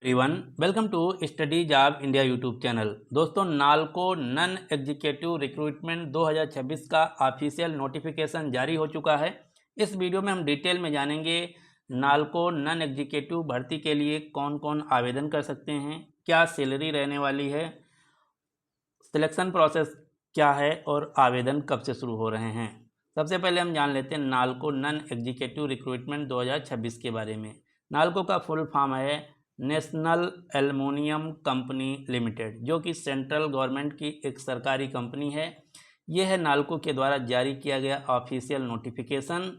Everyone, welcome to Study Job India YouTube channel. दोस्तों, NALCO none executive recruitment 2026 का official notification जारी हो चुका है। इस वीडियो में हम डिटेल में जानेंगे नालको नन एग्जीक्यूटिव भर्ती के लिए कौन कौन आवेदन कर सकते हैं, क्या सैलरी रहने वाली है, सिलेक्शन प्रोसेस क्या है और आवेदन कब से शुरू हो रहे हैं। सबसे पहले हम जान लेते हैं नालको नन एग्जीक्यूटिव रिक्रूटमेंट 2026 के बारे में। नालको का फुल फॉर्म है नेशनल एल्युमिनियम कंपनी लिमिटेड, जो कि सेंट्रल गवर्नमेंट की एक सरकारी कंपनी है। यह है नालको के द्वारा जारी किया गया ऑफिशियल नोटिफिकेशन।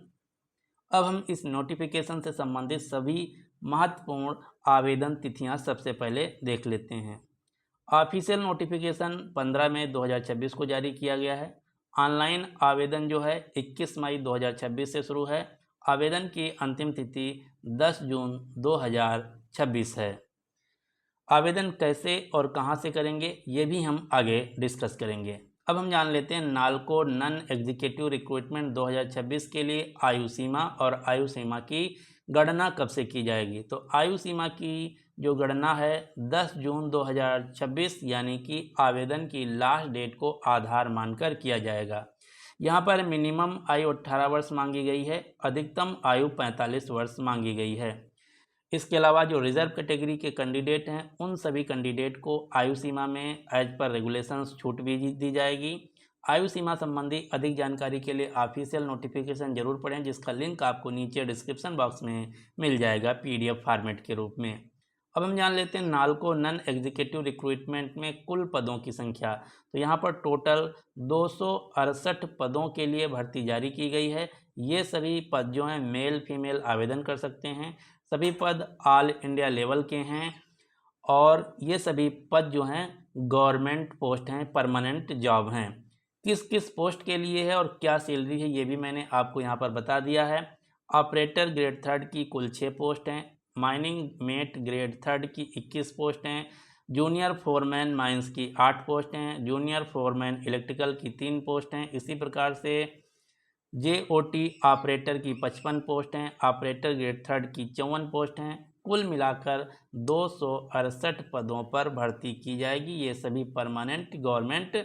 अब हम इस नोटिफिकेशन से संबंधित सभी महत्वपूर्ण आवेदन तिथियां सबसे पहले देख लेते हैं। ऑफिशियल नोटिफिकेशन 15 मई 2026 को जारी किया गया है। ऑनलाइन आवेदन जो है 21 मई 2026 से शुरू है। आवेदन की अंतिम तिथि 10 जून 2026 है। आवेदन कैसे और कहां से करेंगे ये भी हम आगे डिस्कस करेंगे। अब हम जान लेते हैं नालको नन एग्जीक्यूटिव रिक्रूटमेंट 2026 के लिए आयु सीमा और आयु सीमा की गणना कब से की जाएगी। तो आयु सीमा की जो गणना है 10 जून 2026 यानी कि आवेदन की लास्ट डेट को आधार मानकर किया जाएगा। यहाँ पर मिनिमम आयु 18 वर्ष मांगी गई है, अधिकतम आयु 45 वर्ष मांगी गई है। इसके अलावा जो रिजर्व कैटेगरी के कैंडिडेट हैं उन सभी कैंडिडेट को आयु सीमा में एज पर रेगुलेशंस छूट भी दी जाएगी। आयु सीमा संबंधी अधिक जानकारी के लिए ऑफिशियल नोटिफिकेशन जरूर पढ़ें, जिसका लिंक आपको नीचे डिस्क्रिप्शन बॉक्स में मिल जाएगा पीडीएफ फॉर्मेट के रूप में। अब हम जान लेते हैं नालको नन एग्जीक्यूटिव रिक्रूटमेंट में कुल पदों की संख्या। तो यहाँ पर टोटल 268 पदों के लिए भर्ती जारी की गई है। ये सभी पद जो हैं मेल फीमेल आवेदन कर सकते हैं। सभी पद ऑल इंडिया लेवल के हैं और ये सभी पद जो हैं गवर्नमेंट पोस्ट हैं, परमानेंट जॉब हैं। किस किस पोस्ट के लिए है और क्या सैलरी है ये भी मैंने आपको यहाँ पर बता दिया है। ऑपरेटर ग्रेड 3 की कुल 6 पोस्ट हैं। माइनिंग मेट ग्रेड 3 की 21 पोस्ट हैं। जूनियर फोरमैन माइंस की 8 पोस्ट हैं। जूनियर फोरमैन इलेक्ट्रिकल की 3 पोस्ट हैं। इसी प्रकार से JOT ऑपरेटर की 55 पोस्ट हैं। ऑपरेटर ग्रेड 3 की 54 पोस्ट हैं। कुल मिलाकर 268 पदों पर भर्ती की जाएगी। ये सभी परमानेंट गवर्नमेंट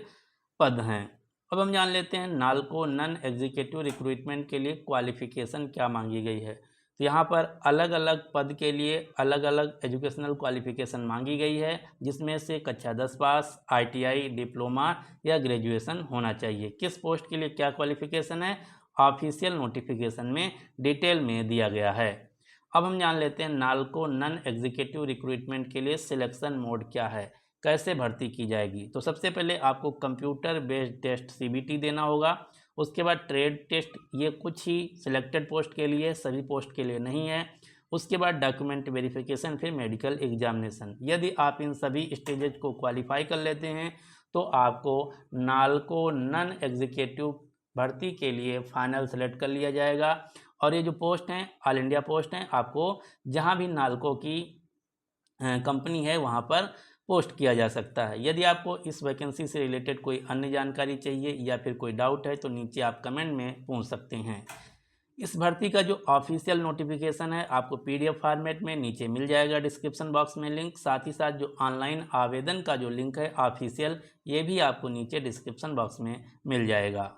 पद हैं। अब हम जान लेते हैं नालको नन एग्जीक्यूटिव रिक्रूटमेंट के लिए क्वालिफिकेशन क्या मांगी गई है। तो यहाँ पर अलग अलग पद के लिए अलग अलग एजुकेशनल क्वालिफिकेशन मांगी गई है, जिसमें से कक्षा 10 पास, ITI, डिप्लोमा या ग्रेजुएशन होना चाहिए। किस पोस्ट के लिए क्या क्वालिफिकेशन है ऑफिशियल नोटिफिकेशन में डिटेल में दिया गया है। अब हम जान लेते हैं नालको नन एग्जीक्यूटिव रिक्रूटमेंट के लिए सिलेक्शन मोड क्या है, कैसे भर्ती की जाएगी। तो सबसे पहले आपको कंप्यूटर बेस्ड टेस्ट CBT देना होगा। उसके बाद ट्रेड टेस्ट, ये कुछ ही सिलेक्टेड पोस्ट के लिए, सभी पोस्ट के लिए नहीं है। उसके बाद डॉक्यूमेंट वेरिफिकेशन, फिर मेडिकल एग्जामिनेशन। यदि आप इन सभी स्टेजेज को क्वालिफाई कर लेते हैं तो आपको नालको नन एग्जीक्यूटिव भर्ती के लिए फाइनल सेलेक्ट कर लिया जाएगा। और ये जो पोस्ट हैं ऑल इंडिया पोस्ट हैं, आपको जहां भी नालको की कंपनी है वहां पर पोस्ट किया जा सकता है। यदि आपको इस वैकेंसी से रिलेटेड कोई अन्य जानकारी चाहिए या फिर कोई डाउट है तो नीचे आप कमेंट में पूछ सकते हैं। इस भर्ती का जो ऑफिशियल नोटिफिकेशन है आपको PDF फॉर्मेट में नीचे मिल जाएगा डिस्क्रिप्शन बॉक्स में लिंक। साथ ही साथ जो ऑनलाइन आवेदन का जो लिंक है ऑफिशियल, ये भी आपको नीचे डिस्क्रिप्शन बॉक्स में मिल जाएगा।